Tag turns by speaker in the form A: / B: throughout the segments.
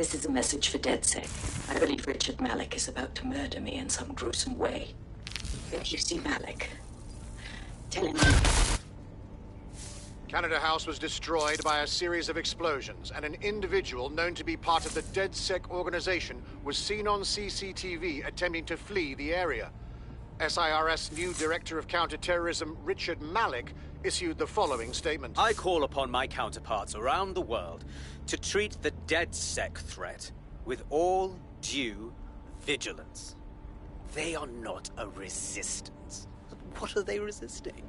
A: This is a message for DedSec. I believe Richard Malik is about to murder me in some gruesome way. If you see Malik, tell him...
B: Canada House was destroyed by a series of explosions, and an individual known to be part of the DedSec organization was seen on CCTV attempting to flee the area. SIRS new Director of Counterterrorism, Richard Malik, issued the following statement.
C: I call upon my counterparts around the world to treat the DedSec threat with all due vigilance. They are not a resistance. What are they resisting?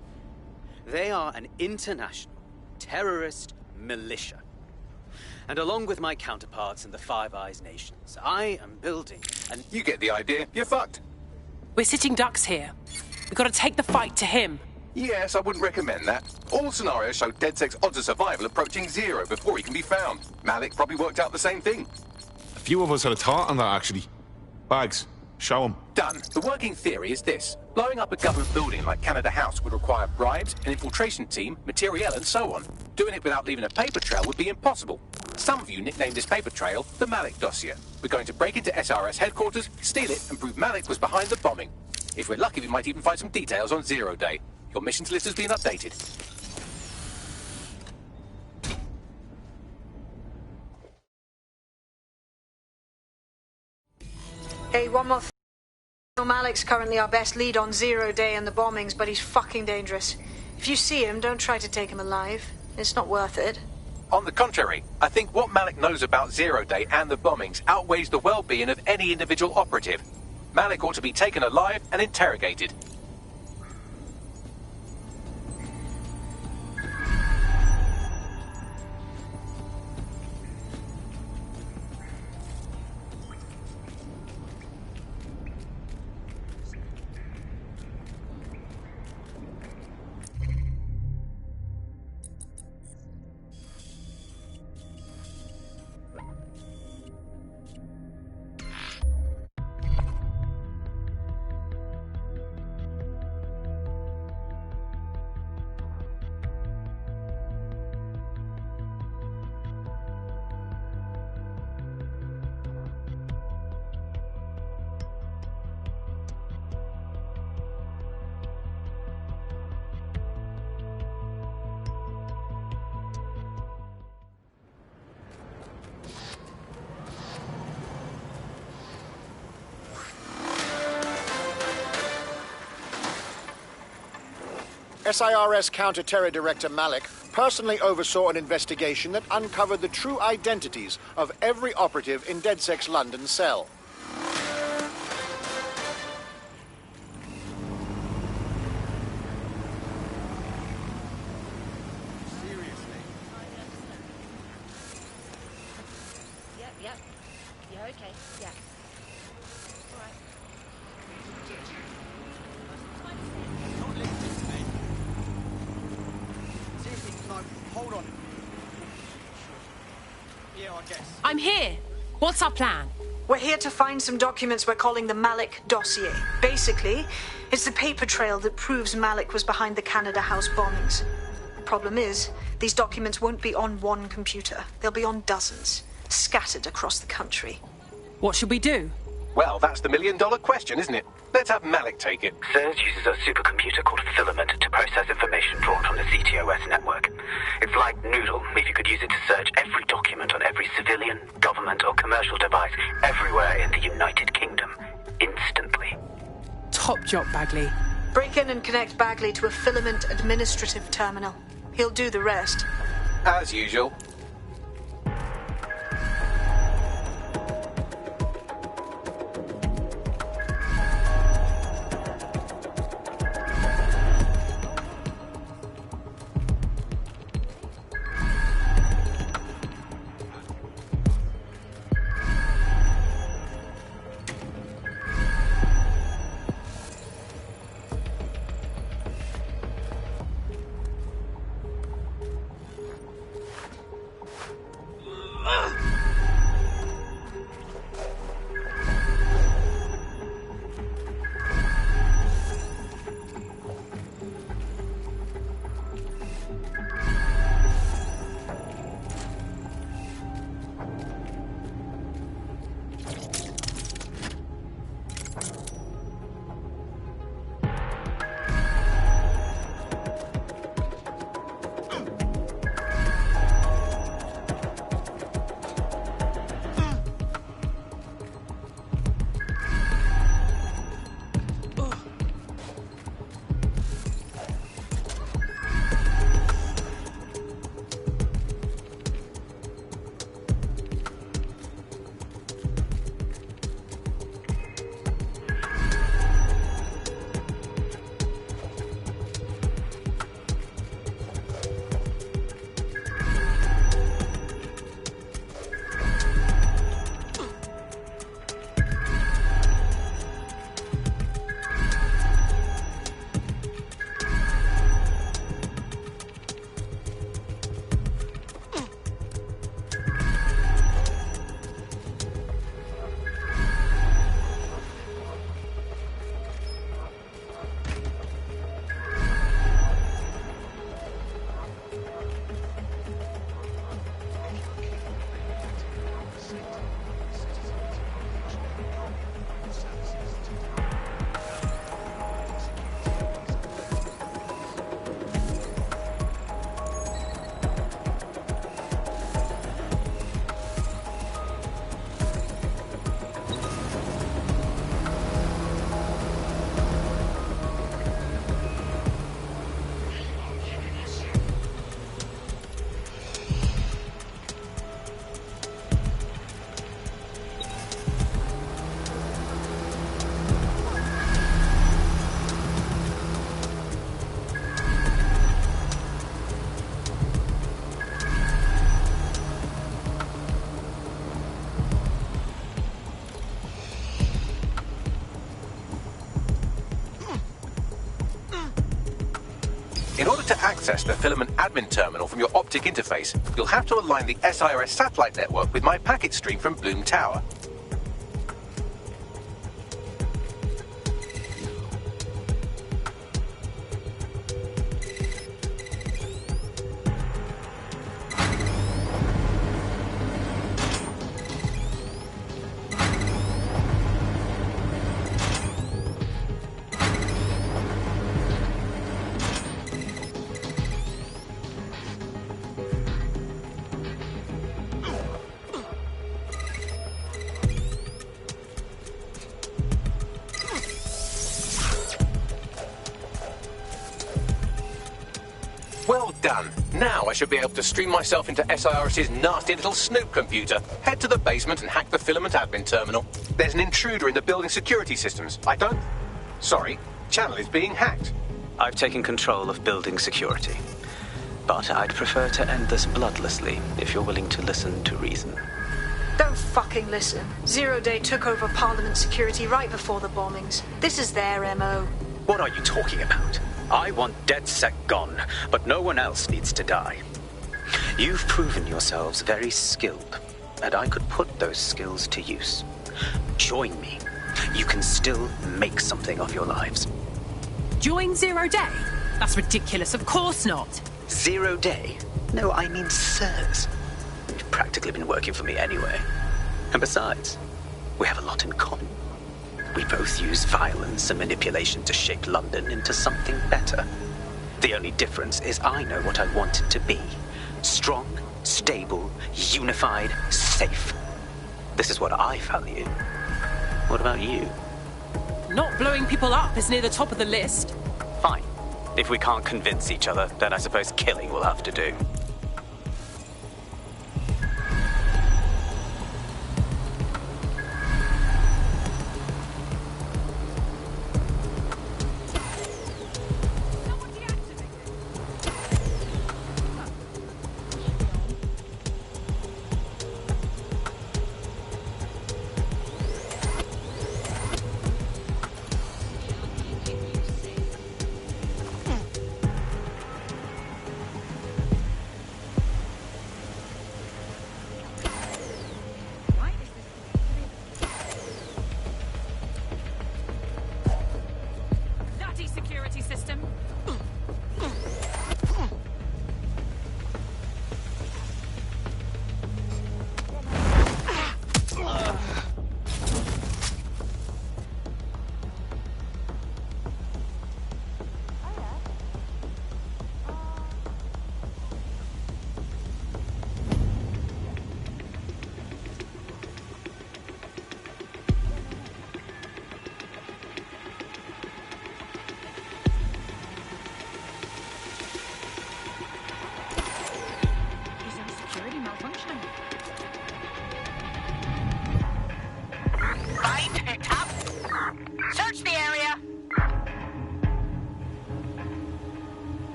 C: They are an international terrorist militia. And along with my counterparts in the Five Eyes nations, I am building an...
D: You get the idea. You're fucked.
E: We're sitting ducks here. We've got to take the fight to him.
D: Yes, I wouldn't recommend that. All scenarios show DedSec's odds of survival approaching 0 before he can be found. Malik probably worked out the same thing.
F: A few of us had a thought on that, actually. Bags, show him.
D: Done. The working theory is this. Blowing up a government building like Canada House would require bribes, an infiltration team, materiel, and so on. Doing it without leaving a paper trail would be impossible. Some of you nicknamed this paper trail the Malik dossier. We're going to break into SRS headquarters, steal it, and prove Malik was behind the bombing. If we're lucky, we might even find some details on Zero Day. Your missions list has been updated.
G: Hey, one more thing. Malik's currently our best lead on Zero Day and the bombings, but he's fucking dangerous. If you see him, don't try to take him alive. It's not worth it.
D: On the contrary, I think what Malik knows about Zero Day and the bombings outweighs the well-being of any individual operative. Malik ought to be taken alive and interrogated.
B: SIRS Counter-Terror Director Malik personally oversaw an investigation that uncovered the true identities of every operative in DedSec's London cell.
H: Yep. Yeah, okay. Yeah. All right.
I: Hold on. Yeah, I guess.
E: I'm here. What's our plan?
G: We're here to find some documents we're calling the Malik dossier. Basically, it's the paper trail that proves Malik was behind the Canada House bombings. The problem is, these documents won't be on one computer. They'll be on dozens, scattered across the country.
E: What should we do?
D: Well, that's the million-dollar question, isn't it? Let's have Malik take it.
J: CERS uses a supercomputer called Filament to process information drawn from the CTOS network. It's like Noodle, if you could use it to search every document on every civilian, government or commercial device everywhere in the United Kingdom, instantly.
E: Top job, Bagley.
G: Break in and connect Bagley to a Filament administrative terminal. He'll do the rest.
D: As usual. In order to access the Filament admin terminal from your optic interface, you'll have to align the SIRS satellite network with my packet stream from Bloom Tower. Well done. Now I should be able to stream myself into SIRS's nasty little Snoop computer, head to the basement and hack the Filament admin terminal. There's an intruder in the building security systems. Sorry, channel is being hacked.
C: I've taken control of building security. But I'd prefer to end this bloodlessly, if you're willing to listen to reason.
G: Don't fucking listen. Zero Day took over Parliament security right before the bombings. This is their MO.
C: What are you talking about? I want DedSec gone, but no one else needs to die. You've proven yourselves very skilled, and I could put those skills to use. Join me. You can still make something of your lives.
E: Join Zero Day? That's ridiculous. Of course not.
C: Zero Day? No, I mean SIRS. You've practically been working for me anyway. And besides, we have a lot in common. We both use violence and manipulation to shape London into something better. The only difference is I know what I want it to be. Strong, stable, unified, safe. This is what I value. What about you?
E: Not blowing people up is near the top of the list.
C: Fine. If we can't convince each other, then I suppose killing will have to do.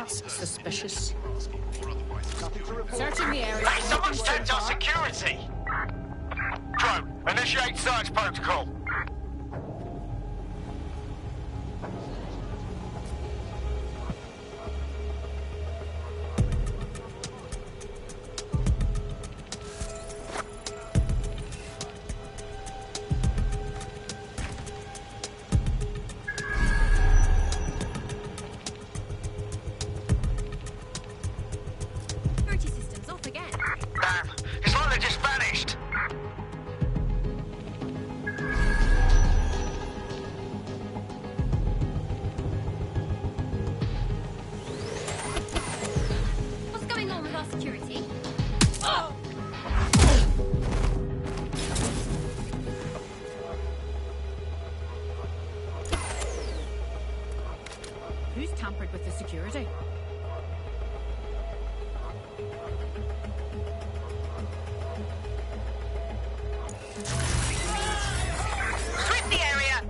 H: Suspicious. Searching the area.
I: Hey, someone's tapped our security! Drone, initiate search protocol.
H: Who's tampered with the security?
I: Sweep the area!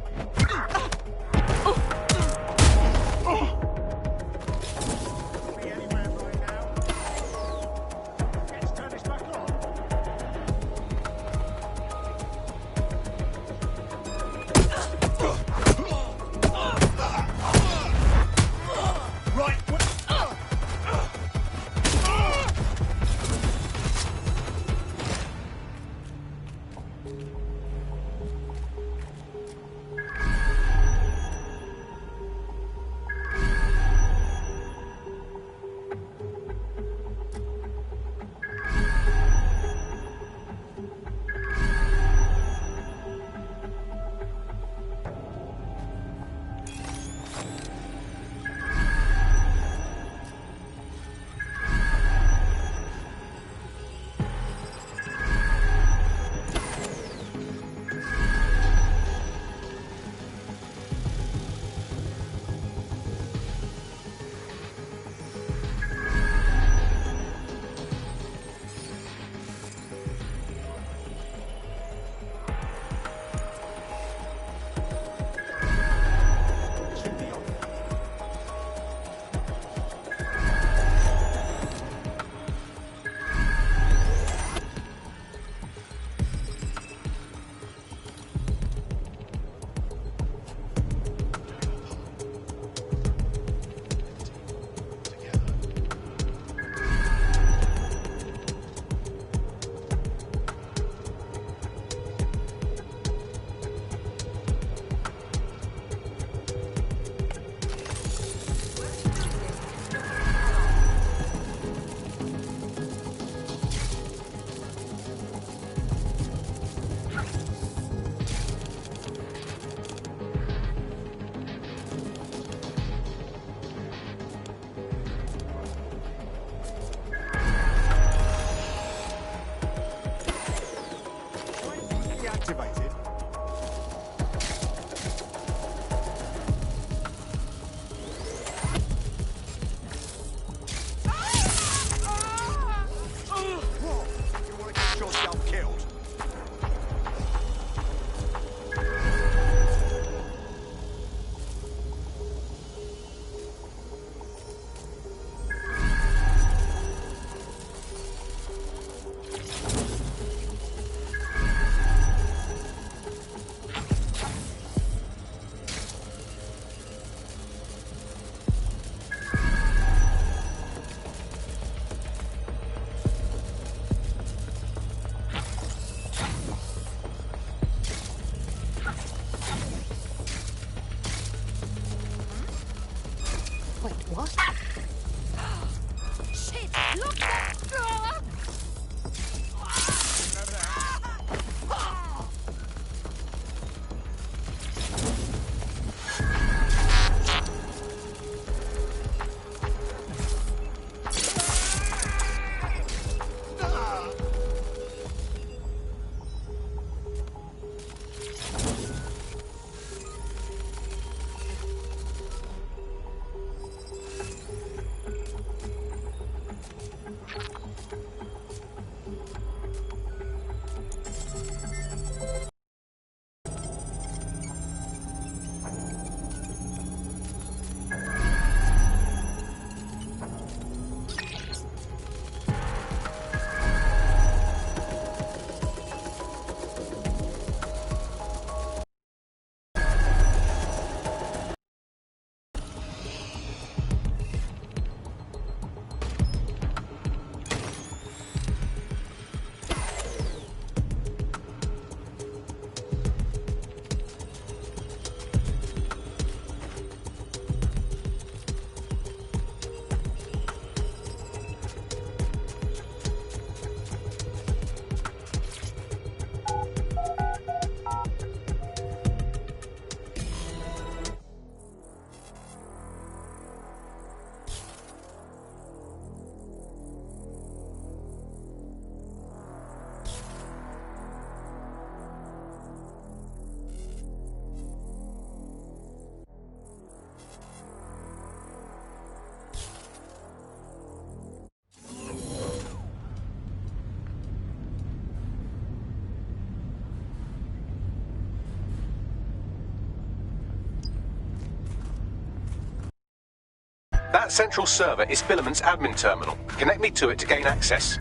H: Wait, what? Shit! Look!
D: That central server is Filament's admin terminal. Connect me to it to gain access.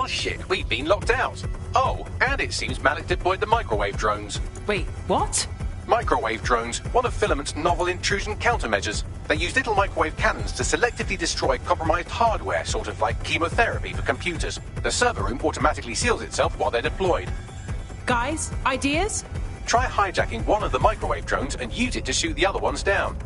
D: Shit, we've been locked out. Oh, and it seems Malik deployed the microwave drones.
E: Wait, what?
D: Microwave drones, one of Filament's novel intrusion countermeasures. They use little microwave cannons to selectively destroy compromised hardware, sort of like chemotherapy for computers. The server room automatically seals itself while they're deployed.
E: Guys, ideas?
D: Try hijacking one of the microwave drones and use it to shoot the other ones down.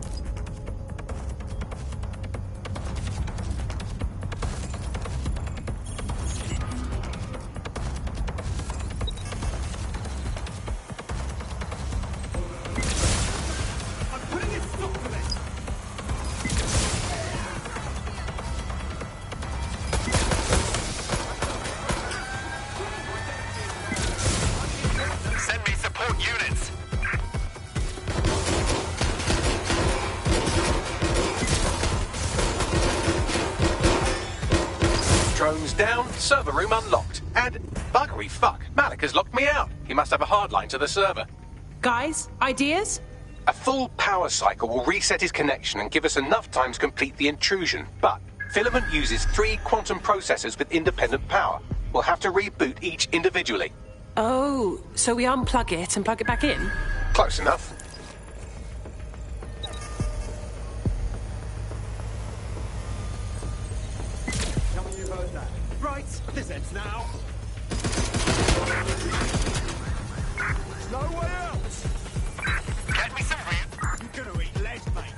D: Drones down, server room unlocked. And buggery fuck, Malik has locked me out. He must have a hard line to the server.
E: Guys, ideas?
D: A full power cycle will reset his connection and give us enough time to complete the intrusion. But Filament uses 3 quantum processors with independent power. We'll have to reboot each individually.
E: Oh, so we unplug it and plug it back in?
D: Close enough.
I: Right, this ends now. No way else. Get me some real. You're gonna eat lead, mate.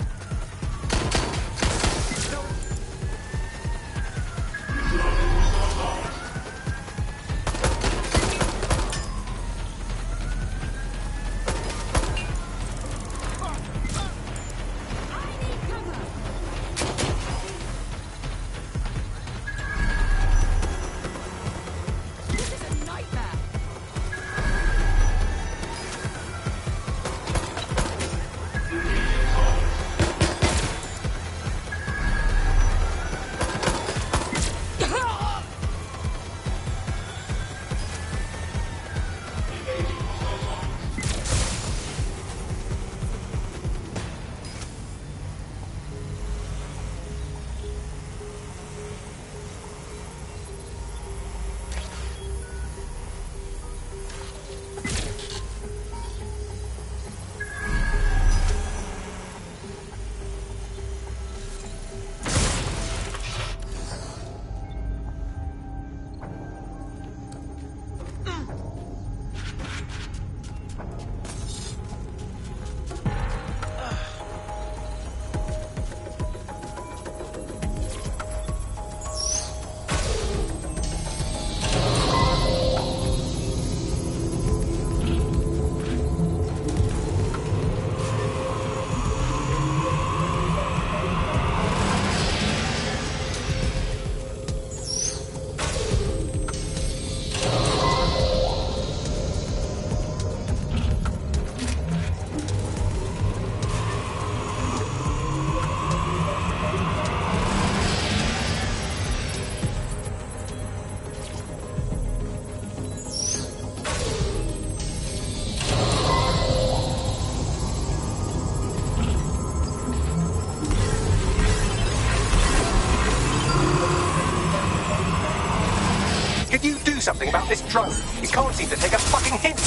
D: something about this drone. You can't seem to take a fucking hint.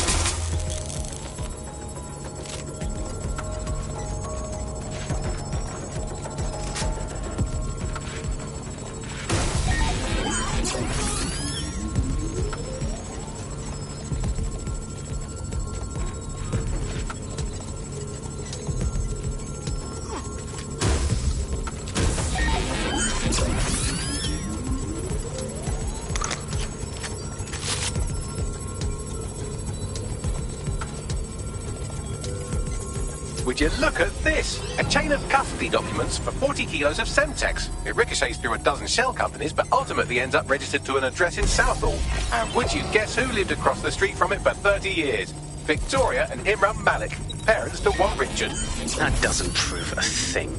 D: Would you look at this? A chain of custody documents for 40 kilos of Semtex. It ricochets through a dozen shell companies, but ultimately ends up registered to an address in Southall. And would you guess who lived across the street from it for 30 years? Victoria and Imran Malik, parents to one Richard.
C: That doesn't prove a thing.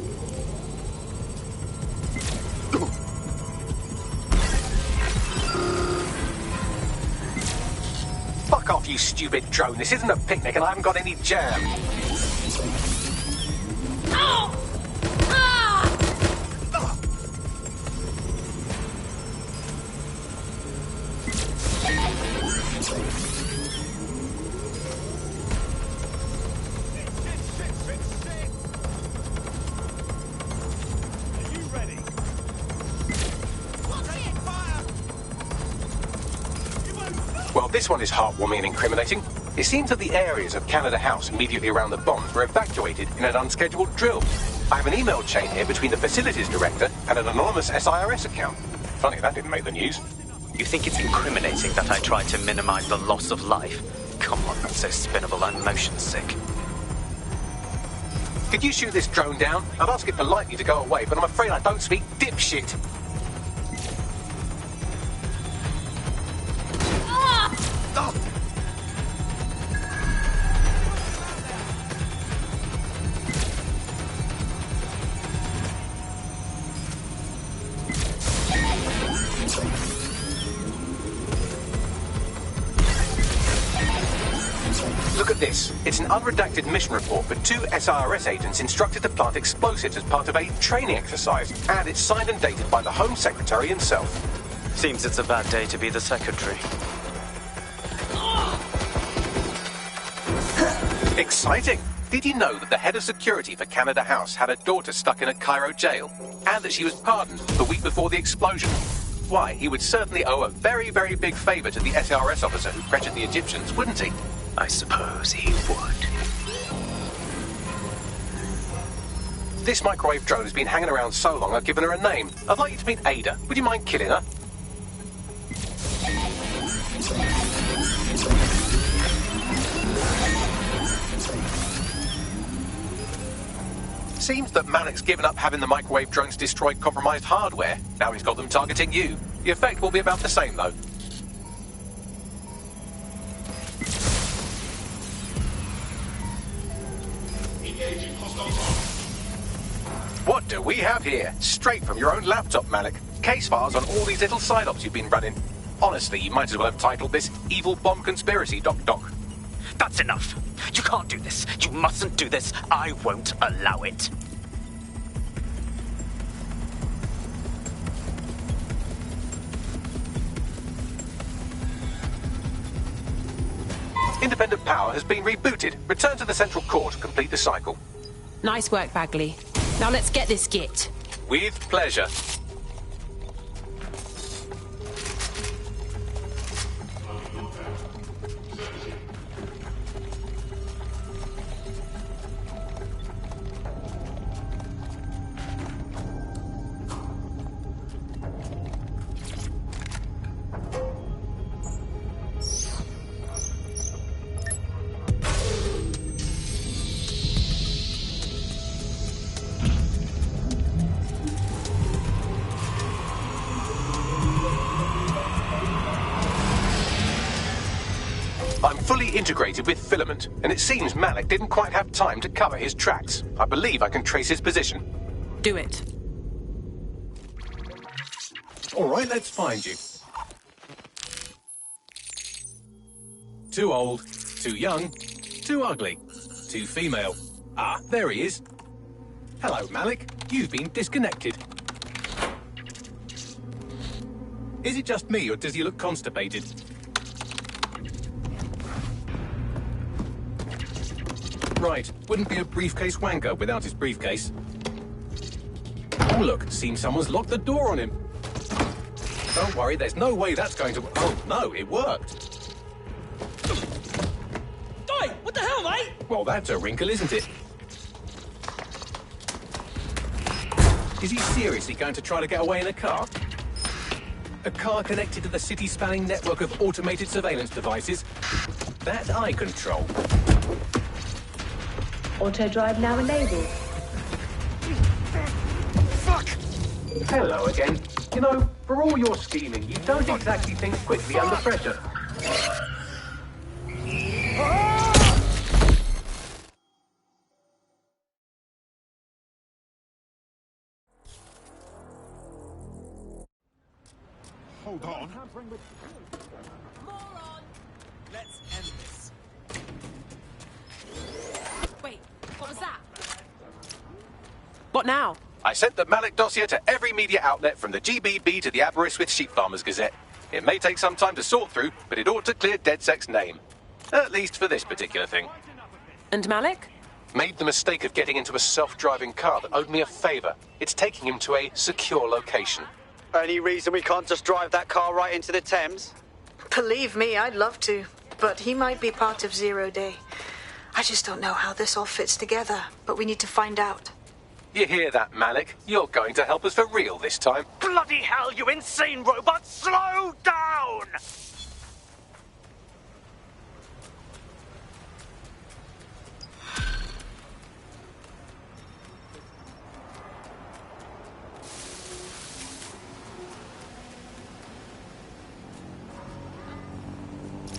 D: Fuck off, you stupid drone. This isn't a picnic and I haven't got any jam. Well, this one is heartwarming and incriminating. It seems that the areas of Canada House immediately around the bombs were evacuated in an unscheduled drill. I have an email chain here between the facilities director and an anonymous SIRS account. Funny that didn't make the news.
C: You think it's incriminating that I tried to minimize the loss of life? Come on, that's so spinnable and motion sick.
D: Could you shoot this drone down? I'd ask it politely to go away, but I'm afraid I don't speak dipshit. Look at this. It's an unredacted mission report for 2 SIRS agents instructed to plant explosives as part of a training exercise, and it's signed and dated by the Home Secretary himself.
C: Seems it's a bad day to be the Secretary.
D: Exciting! Did you know that the head of security for Canada House had a daughter stuck in a Cairo jail, and that she was pardoned the week before the explosion? Why, he would certainly owe a very, very big favour to the SIRS officer who pressured the Egyptians, wouldn't he?
C: I suppose he would.
D: This microwave drone has been hanging around so long I've given her a name. I'd like you to meet Ada. Would you mind killing her? Seems that Malik's given up having the microwave drones destroy compromised hardware. Now he's got them targeting you. The effect will be about the same, though. What do we have here? Straight from your own laptop, Malik. Case files on all these little side-ops you've been running. Honestly, you might as well have titled this Evil Bomb Conspiracy, Doc.
C: That's enough. You can't do this. You mustn't do this. I won't allow it.
D: Independent power has been rebooted. Return to the central core to complete the cycle.
E: Nice work, Bagley. Now let's get this git.
D: With pleasure. I'm fully integrated with Filament, and it seems Malik didn't quite have time to cover his tracks. I believe I can trace his position.
E: Do it.
D: All right, let's find you. Too old, too young, too ugly, too female. Ah, there he is. Hello, Malik. You've been disconnected. Is it just me, or does he look constipated? right. Wouldn't be a briefcase wanker without his briefcase. Oh, look. Seems someone's locked the door on him. Don't worry, there's no way that's going to... Oh, no, it worked.
K: Oi! What the hell, mate?
D: Well, that's a wrinkle, isn't it? Is he seriously going to try to get away in a car? A car connected to the city-spanning network of automated surveillance devices? That I control.
L: Auto drive now enabled.
D: Fuck! Hello again. You know, for all your scheming, you don't exactly think quickly under pressure.
F: Hold on.
K: Moron! Let's end this.
H: Wait, what was that?
E: What now?
D: I sent the Malik dossier to every media outlet from the GBB to the Aberystwyth Sheep Farmers Gazette. It may take some time to sort through, but it ought to clear DedSec's name. At least for this particular thing.
E: And Malik?
D: Made the mistake of getting into a self-driving car that owed me a favour. It's taking him to a secure location.
M: Any reason we can't just drive that car right into the Thames?
G: Believe me, I'd love to. But he might be part of Zero Day. I just don't know how this all fits together, but we need to find out.
D: You hear that, Malik? You're going to help us for real this time.
M: Bloody hell, you insane robot! Slow down!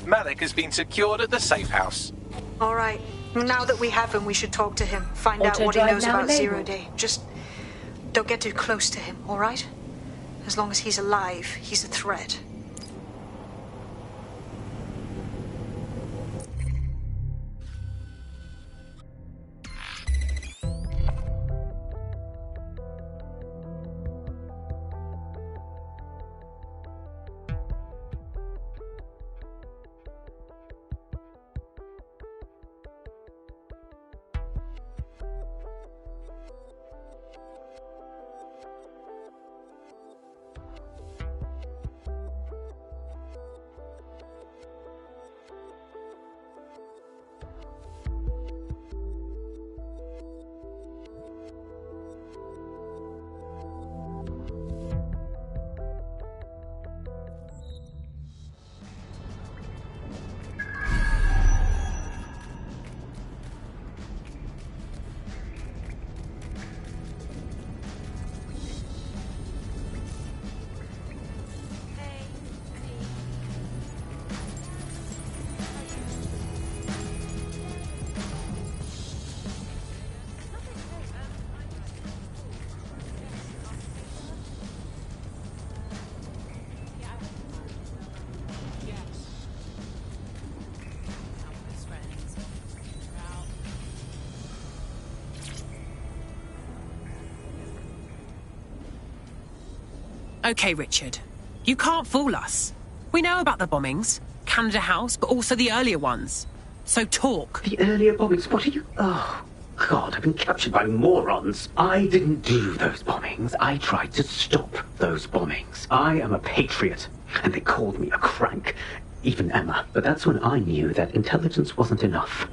D: Malik has been secured at the safe house.
G: All right. Now that we have him, we should talk to him. Find out what he knows about Zero Day. Just don't get too close to him, all right? As long as he's alive, he's a threat.
E: Okay, Richard. You can't fool us. We know about the bombings. Canada House, but also the earlier ones. So talk.
N: The earlier bombings? What are you... Oh, God, I've been captured by morons. I didn't do those bombings. I tried to stop those bombings. I am a patriot, and they called me a crank. Even Emma. But that's when I knew that intelligence wasn't enough.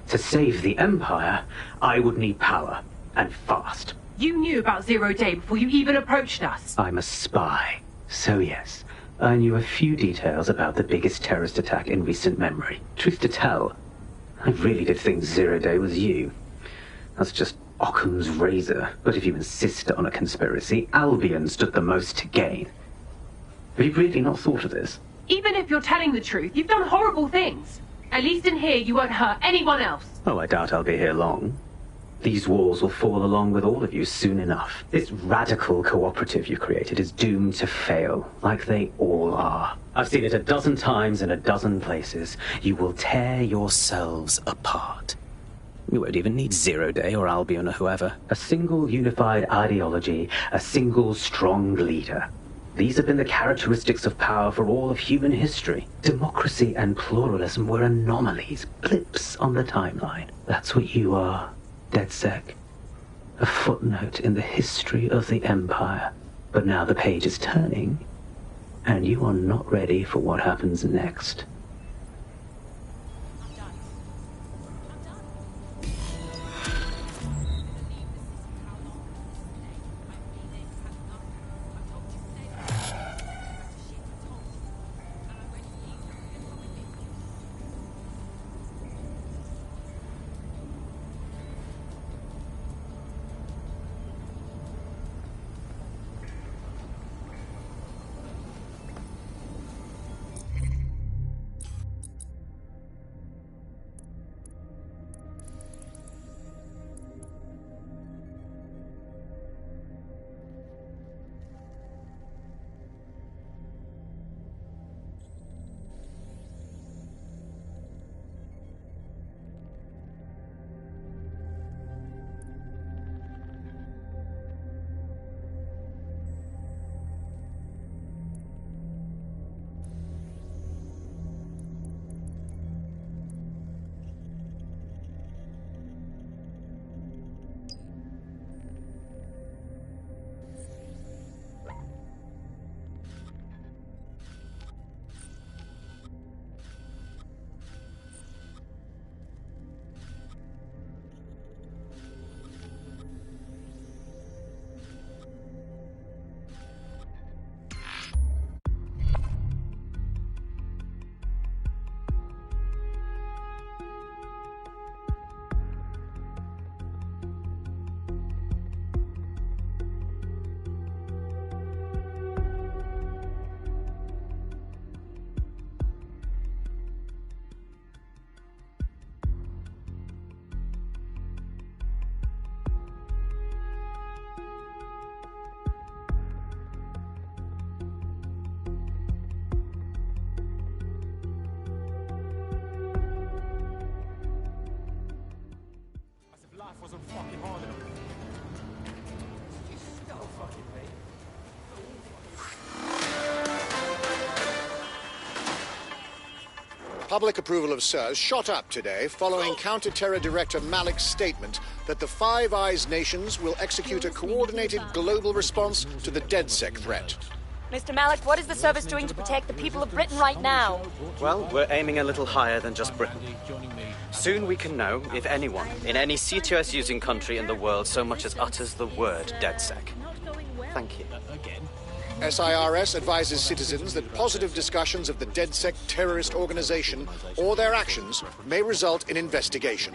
N: To save the Empire, I would need power, and fast.
E: You knew about Zero Day before you even approached us.
N: I'm a spy. So yes, I knew a few details about the biggest terrorist attack in recent memory. Truth to tell, I really did think Zero Day was you. That's just Occam's razor. But if you insist on a conspiracy, Albion stood the most to gain. Have you really not thought of this?
E: Even if you're telling the truth, you've done horrible things. At least in here, you won't hurt anyone else.
N: Oh, I doubt I'll be here long. These walls will fall along with all of you soon enough. This radical cooperative you created is doomed to fail, like they all are. I've seen it a dozen times in a dozen places. You will tear yourselves apart. You won't even need Zero Day or Albion or whoever. A single unified ideology, a single strong leader. These have been the characteristics of power for all of human history. Democracy and pluralism were anomalies, blips on the timeline. That's what you are, DedSec. A footnote in the history of the Empire. But now the page is turning, and you are not ready for what happens next.
I: Wasn't fucking hard enough. Still fucking me.
B: Public approval of SIRS shot up today following Counter-Terror Director Malik's statement that the Five Eyes nations will execute a coordinated global response to the DedSec threat.
O: Mr. Malik, what is the service doing to protect the people of Britain right now?
C: Well, we're aiming a little higher than just Britain. Soon we can know if anyone in any CTOS-using country in the world so much as utters the word DedSec. Thank you.
B: SIRS advises citizens that positive discussions of the DedSec terrorist organization or their actions may result in investigation.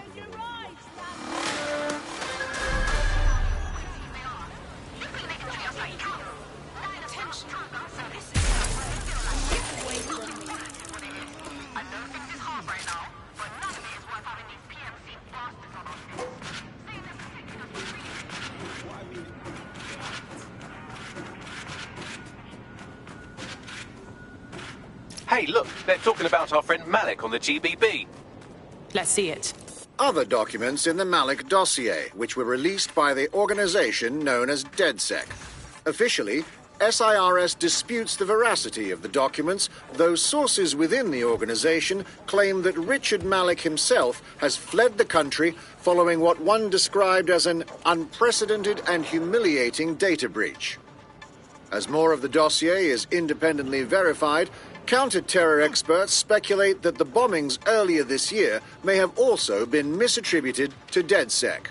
D: Hey, look, they're talking about our friend Malik on the GBB.
E: Let's see it.
B: Other documents in the Malik dossier, which were released by the organization known as DedSec. Officially, SIRS disputes the veracity of the documents, though sources within the organization claim that Richard Malik himself has fled the country following what one described as an unprecedented and humiliating data breach. As more of the dossier is independently verified, counter-terror experts speculate that the bombings earlier this year may have also been misattributed to DedSec.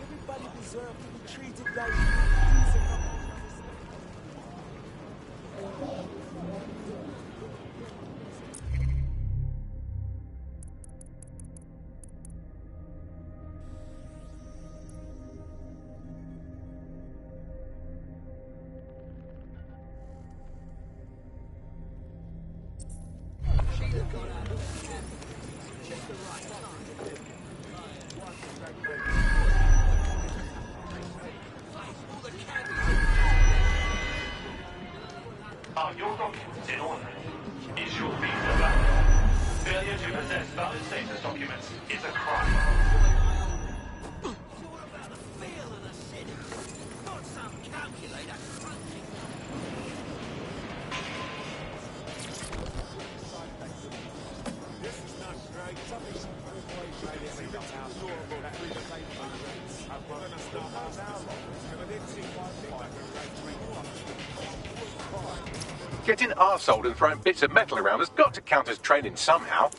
I: Everybody deserves to be treated like
P: your documents in order. Is your visa valid? Failure to possess valid status documents is a crime.
D: Getting arseholed and throwing bits of metal around has got to count as training somehow.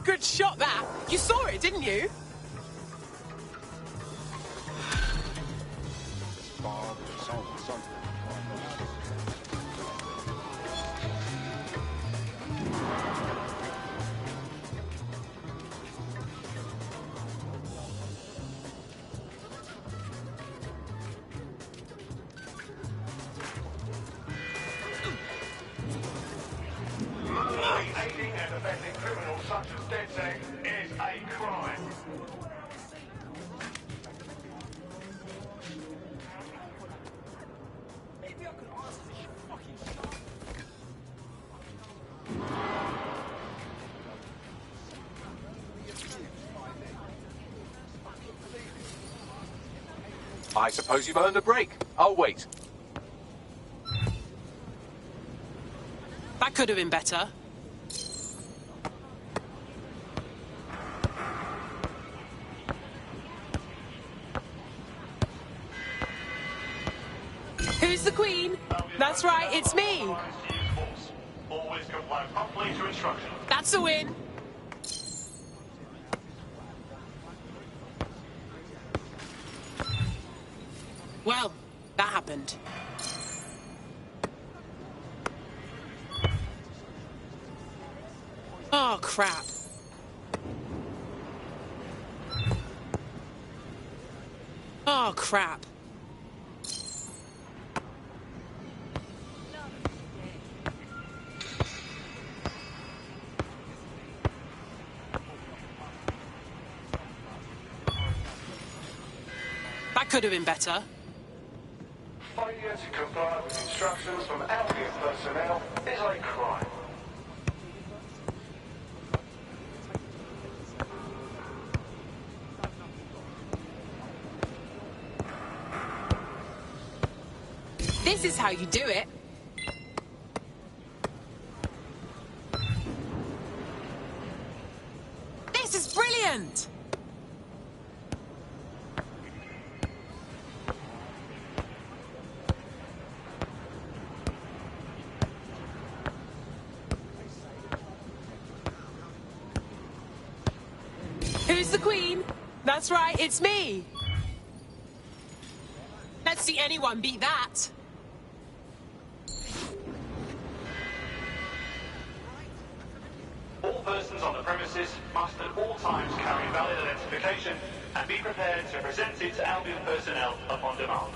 E: Good shot, that. You saw it, didn't you?
P: Aiding and abetting criminals such as DedSec is a crime.
K: Maybe I could answer this fucking
D: I suppose you've earned a break. I'll wait.
E: That could have been better. Who's the Queen? That's right, it's me.
P: Always comply promptly to instructions.
E: That's a win. Well, that happened. Oh, crap. Oh, crap. That could have been better.
P: Failure to comply with instructions from Albion personnel is a crime.
E: This is how you do it. This is brilliant! Who's the queen? That's right, it's me! Let's see anyone beat that!
P: All persons on the premises must at all times carry valid identification and be prepared to present it to Albion personnel upon demand.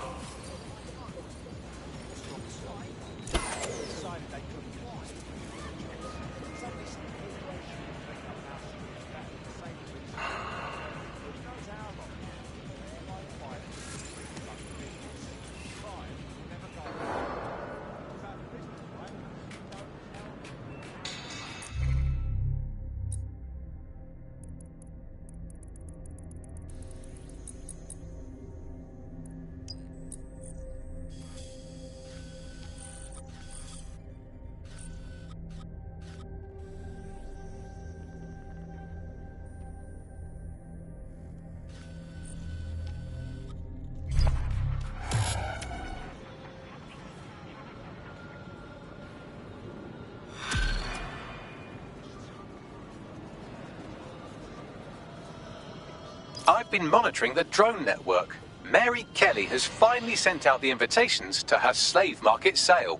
D: I've been monitoring the drone network. Mary Kelly has finally sent out the invitations to her slave market sale.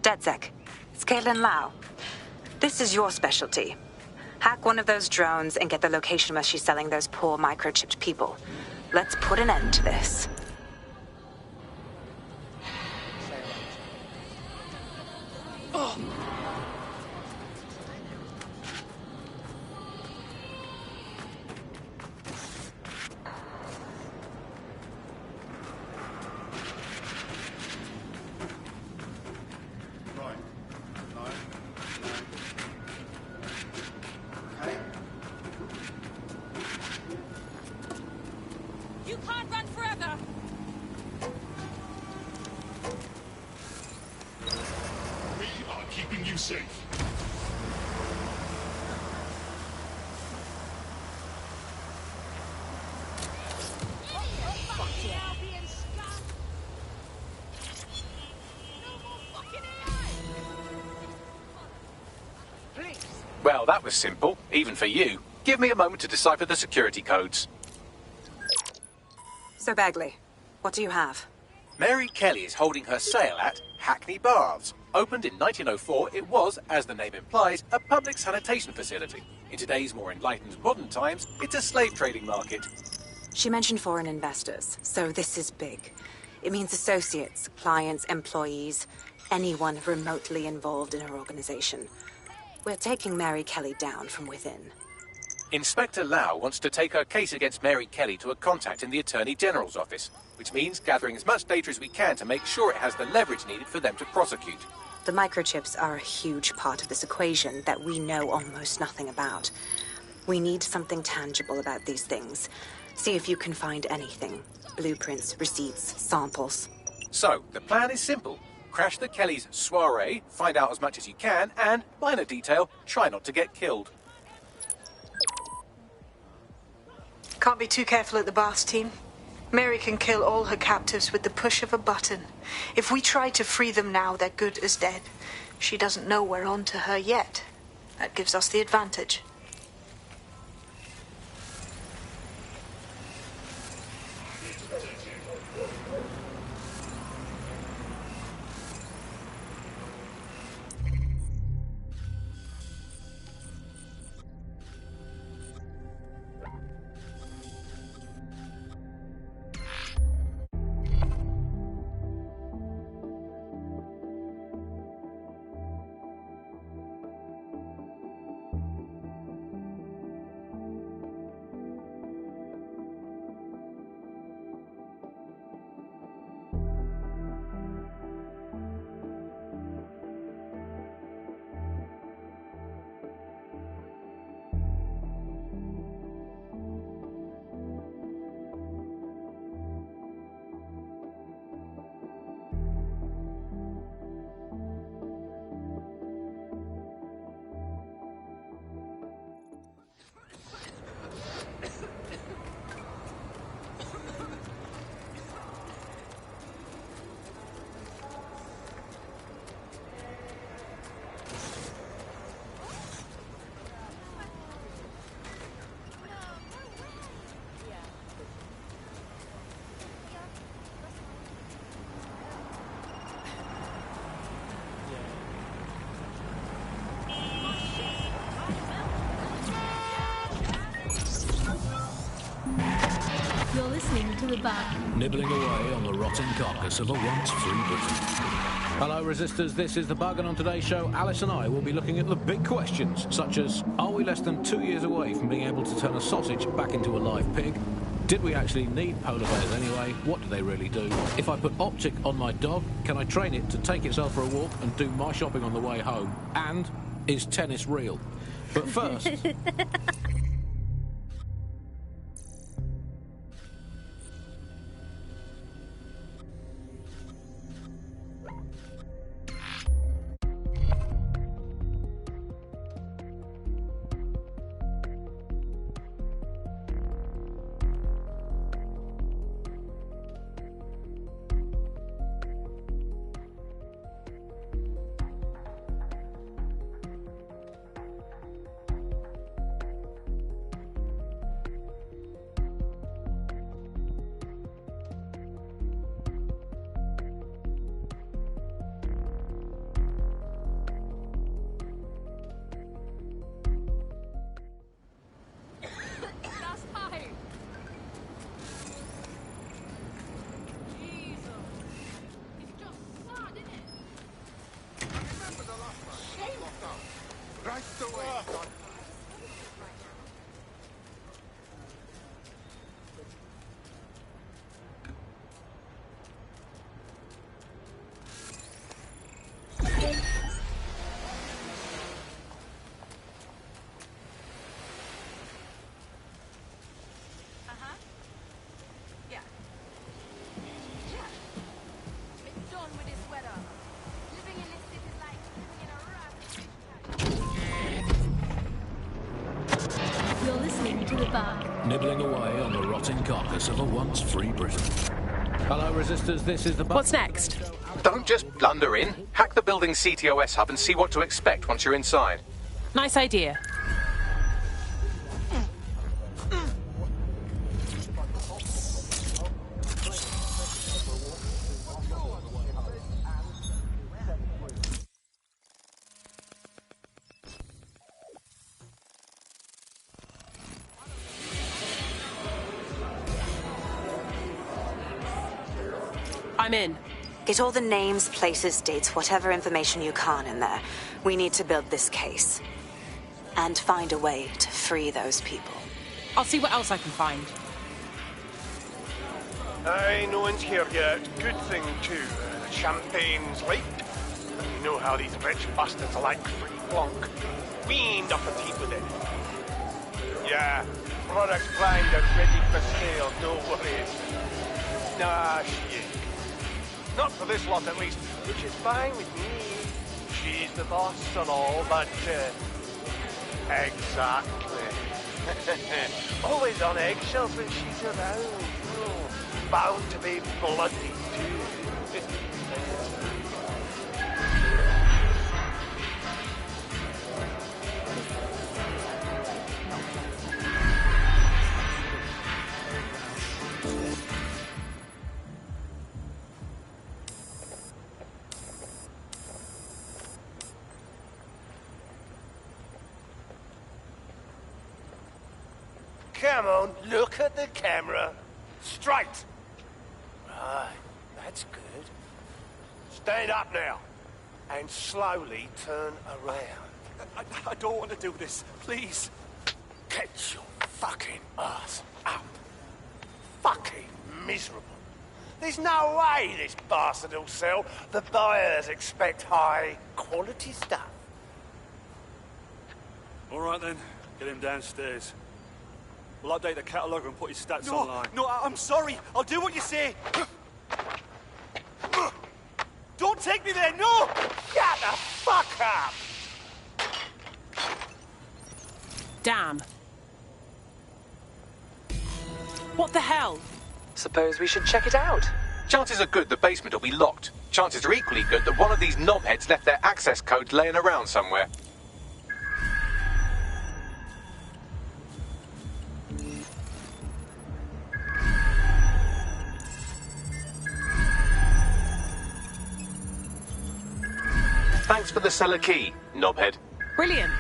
Q: DedSec, it's Caitlin Lau. This is your specialty. Hack one of those drones and get the location where she's selling those poor microchipped people. Let's put an end to this.
E: Oh.
H: You can't run forever!
I: We are keeping you safe.
D: Well, that was simple, even for you. Give me a moment to decipher the security codes.
Q: So, Bagley, what do you have?
D: Mary Kelly is holding her sale at Hackney Baths. Opened in 1904, it was, as the name implies, a public sanitation facility. In today's more enlightened modern times, it's a slave trading market.
Q: She mentioned foreign investors, so this is big. It means associates, clients, employees, anyone remotely involved in her organization. We're taking Mary Kelly down from within.
D: Inspector Lau wants to take her case against Mary Kelly to a contact in the Attorney General's office, which means gathering as much data as we can to make sure it has the leverage needed for them to prosecute.
Q: The microchips are a huge part of this equation that we know almost nothing about. We need something tangible about these things. See if you can find anything. Blueprints, receipts, samples.
D: So, the plan is simple. Crash the Kellys' soiree, find out as much as you can, and, minor detail, try not to get killed.
G: Can't be too careful at the Baths team. Mary can kill all her captives with the push of a button. If we try to free them now, they're good as dead. She doesn't know we're on to her yet. That gives us the advantage.
R: You're listening to The Bug.
S: Nibbling away on the rotting carcass of a once free Britain. Hello, Resistors, this is The Bug, and on today's show, Alice and I will be looking at the big questions, such as, are we less than 2 years away from being able to turn a sausage back into a live pig? Did we actually need polar bears anyway? What do they really do? If I put Optic on my dog, can I train it to take itself for a walk and do my shopping on the way home? And is tennis real? But first... Nibbling away on the rotting carcass of a once free Britain. Hello, Resistors, this is The Bug.
E: What's next?
D: Don't just blunder in. Hack the building's CTOS hub and see what to expect once you're inside.
E: Nice idea. I'm in.
Q: Get all the names, places, dates, whatever information you can in there. We need to build this case. And find a way to free those people.
E: I'll see what else I can find.
I: Aye, no one's here yet. Good thing, too. The champagne's late. You know how these rich bastards like free plonk. We ain't up a teeth with it. Yeah, products planned and ready for sale, no worries. Nah, she ain't. Not for this lot, at least, which is fine with me. She's the boss and all, but, exactly. Always on eggshells when she's around. Oh, bound to be bloody, too. Come on, look at the camera. Straight. Right, that's good. Stand up now. And slowly turn around.
K: I don't want to do this. Please.
I: Get your fucking ass up. Fucking miserable. There's no way this bastard will sell. The buyers expect high quality stuff.
K: All right then, get him downstairs. We'll update the catalogue and put his stats online.
I: No, I'm sorry. I'll do what you say. Don't take me there, no! Shut the fuck up!
E: Damn. What the hell?
D: Suppose we should check it out. Chances are good the basement will be locked. Chances are equally good that one of these knobheads left their access codes laying around somewhere. Thanks for the cellar key, knobhead.
E: Brilliant.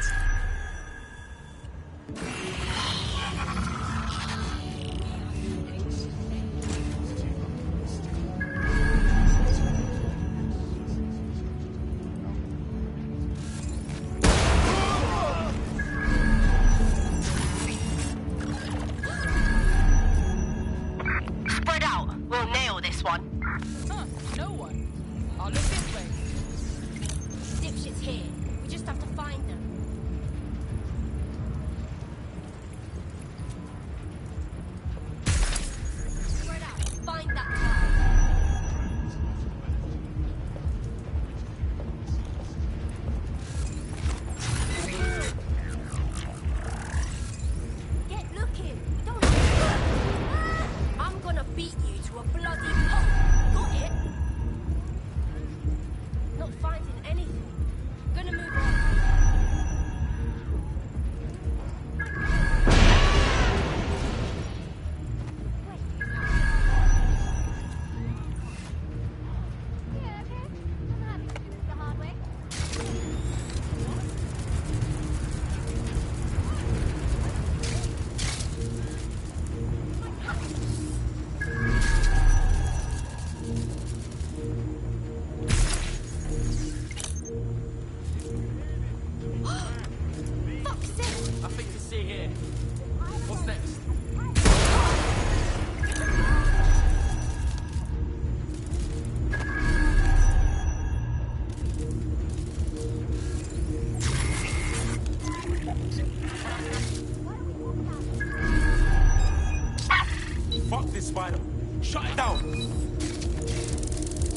K: Spider. Shut it down!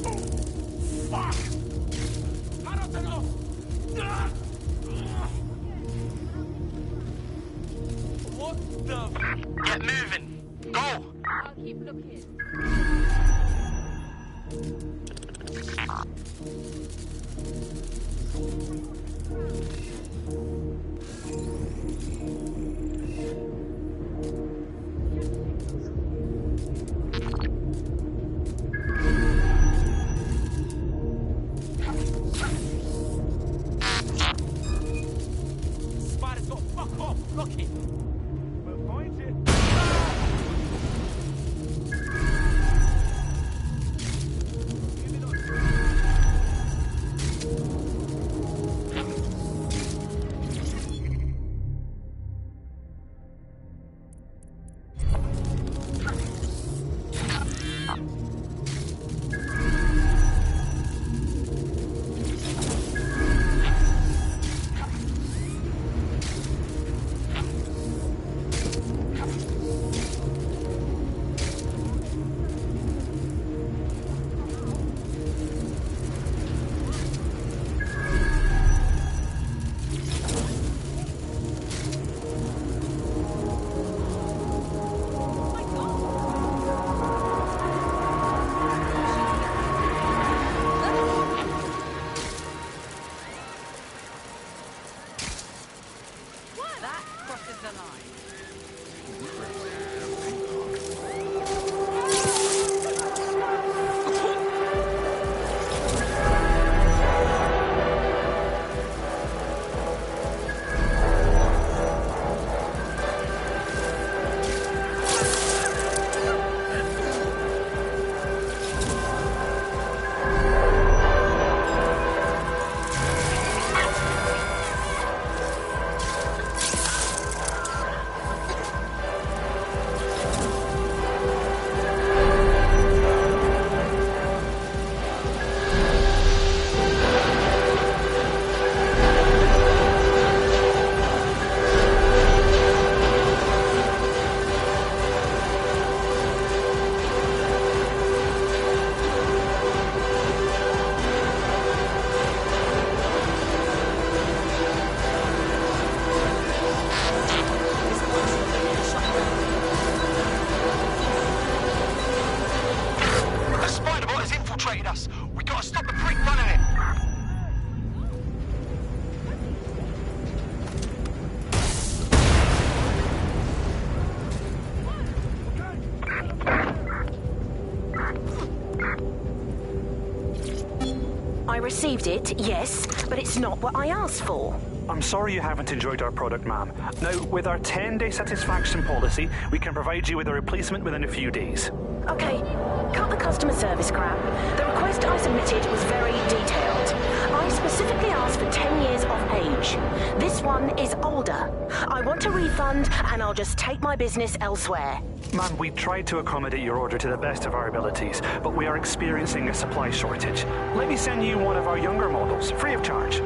K: Oh, fuck! I don't know! What the...
I: Get moving! Go!
H: I'll keep looking.
K: Spider's got fuck off! Lock it! We'll find it!
H: That crosses the line.
I: We gotta stop the prick running it!
R: I received it, yes, but it's not what I asked for.
P: I'm sorry you haven't enjoyed our product, ma'am. Now, with our 10-day satisfaction policy, we can provide you with a replacement within a few days.
R: Okay, cut the customer service crap. The request I submitted was very detailed. I specifically asked for 10 years of age. This one is older. I want a refund, and I'll just take my business elsewhere.
P: Ma'am, we tried to accommodate your order to the best of our abilities, but we are experiencing a supply shortage. Let me send you one of our younger models, free of charge.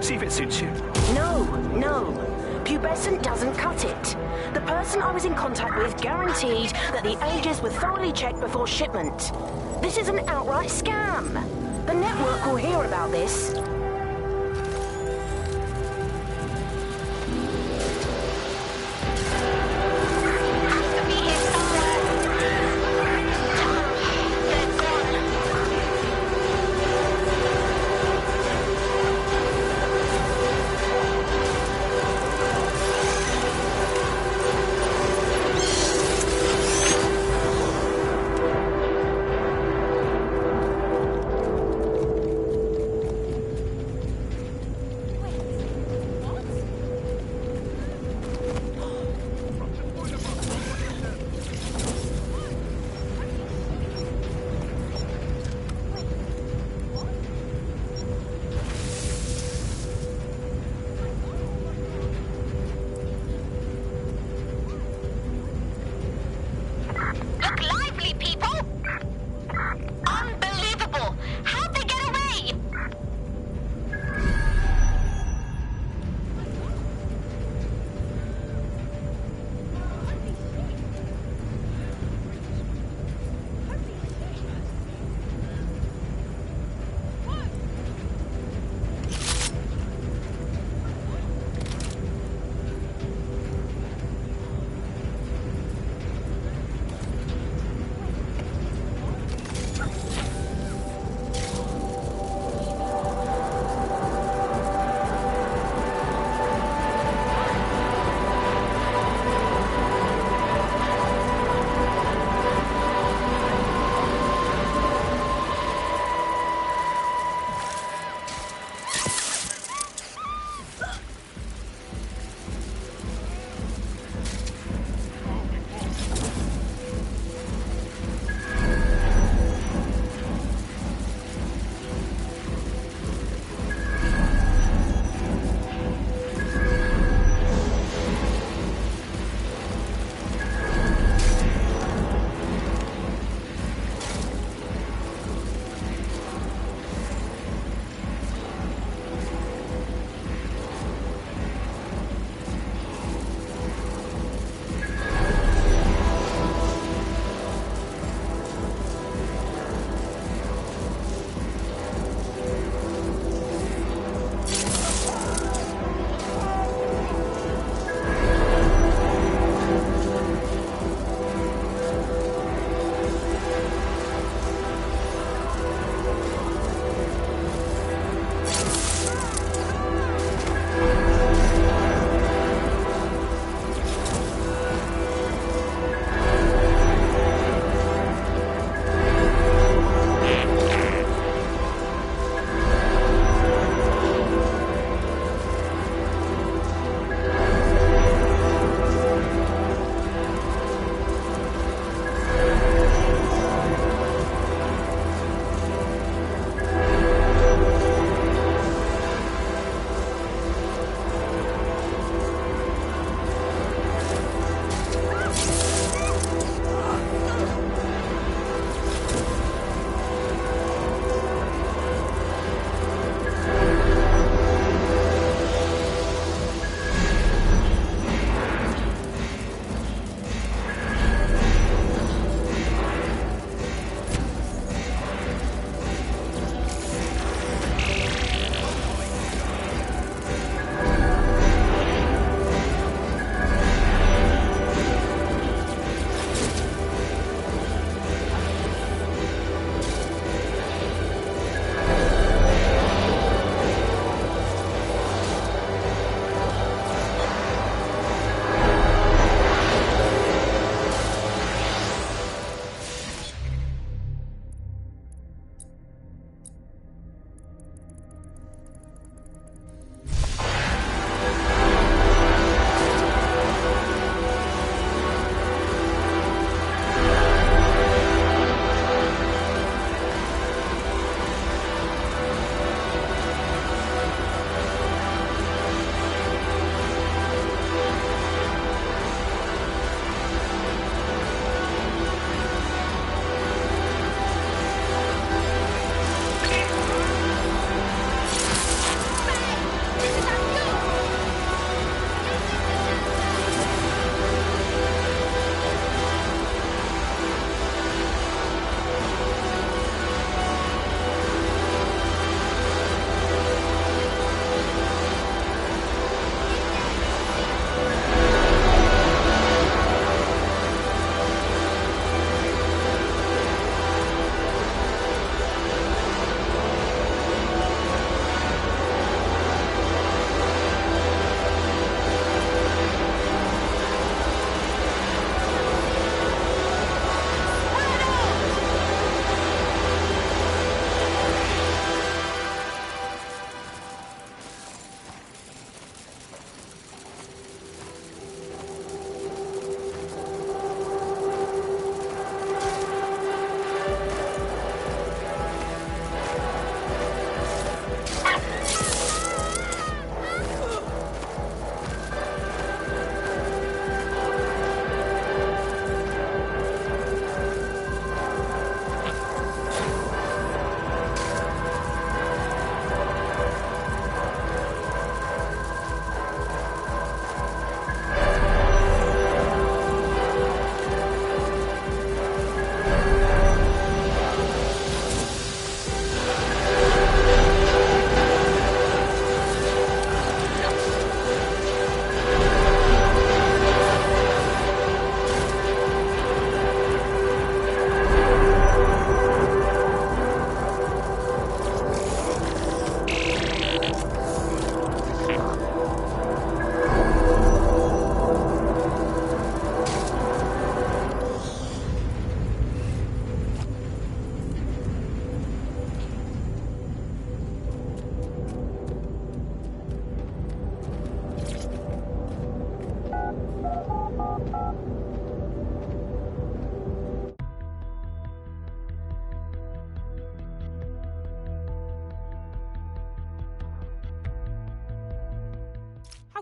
P: See if it suits you.
R: No. Pubescent doesn't cut it. The person I was in contact with guaranteed that the ages were thoroughly checked before shipment. This is an outright scam. The network will hear about this.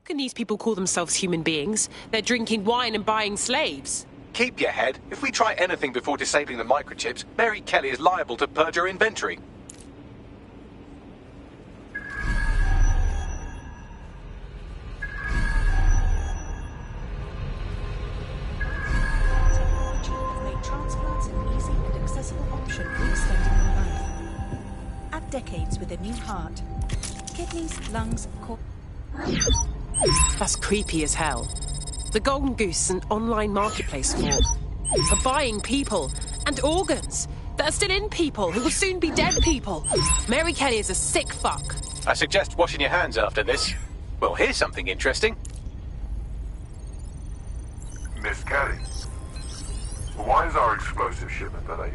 E: can these people call themselves human beings? They're drinking wine and buying slaves.
D: Keep your head. If we try anything before disabling the microchips, Mary Kelly is liable to purge her inventory.
T: Transplants an easy and accessible option for extending your life. Add decades with a new heart. Kidneys, lungs,
E: That's creepy as hell. The Golden Goose is an online marketplace for buying people and organs that are still in people who will soon be dead people. Mary Kelly is a sick fuck.
D: I suggest washing your hands after this. Well, here's something interesting.
U: Miss Kelly, why is our explosive shipment delayed?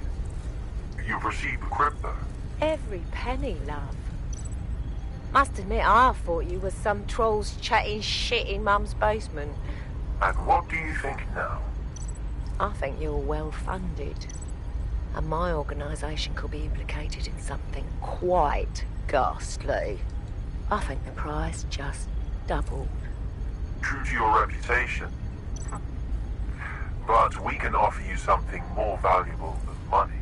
U: You've received the crypto.
V: Every penny, love. Must admit, I thought you was some trolls chatting shit in Mum's basement.
U: And what do you think now?
V: I think you're well funded. And my organisation could be implicated in something quite ghastly. I think the price just doubled.
U: True to your reputation. But we can offer you something more valuable than money.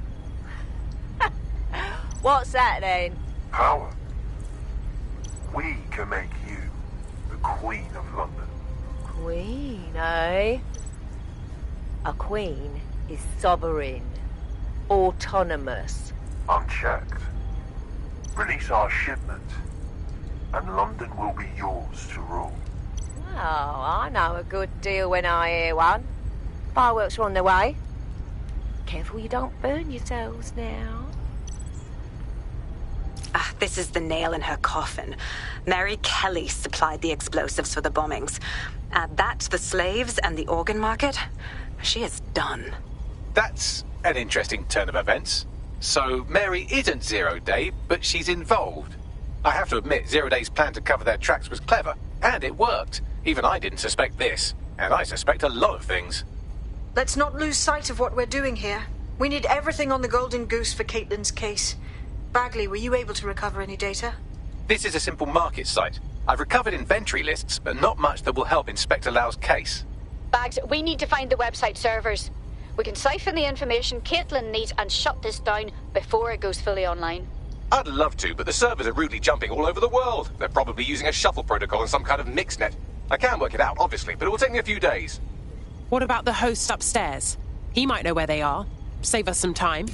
V: What's that then?
U: Power. We can make you the Queen of London.
V: Queen, eh? A queen is sovereign, autonomous.
U: Unchecked. Release our shipment, and London will be yours to rule.
V: Oh, I know a good deal when I hear one. Fireworks are on the way. Careful you don't burn yourselves now.
Q: This is the nail in her coffin. Mary Kelly supplied the explosives for the bombings. Add that to the slaves and the organ market, she is done.
D: That's an interesting turn of events. So Mary isn't Zero Day, but she's involved. I have to admit, Zero Day's plan to cover their tracks was clever, and it worked. Even I didn't suspect this, and I suspect a lot of things.
G: Let's not lose sight of what we're doing here. We need everything on the Golden Goose for Caitlin's case. Bagley, were you able to recover any data?
D: This is a simple market site. I've recovered inventory lists, but not much that will help Inspector Lau's case.
O: Bags, we need to find the website servers. We can siphon the information Caitlin needs and shut this down before it goes fully online.
D: I'd love to, but the servers are rudely jumping all over the world. They're probably using a shuffle protocol and some kind of mixnet. I can work it out, obviously, but it will take me a few days.
E: What about the host upstairs? He might know where they are. Save us some time.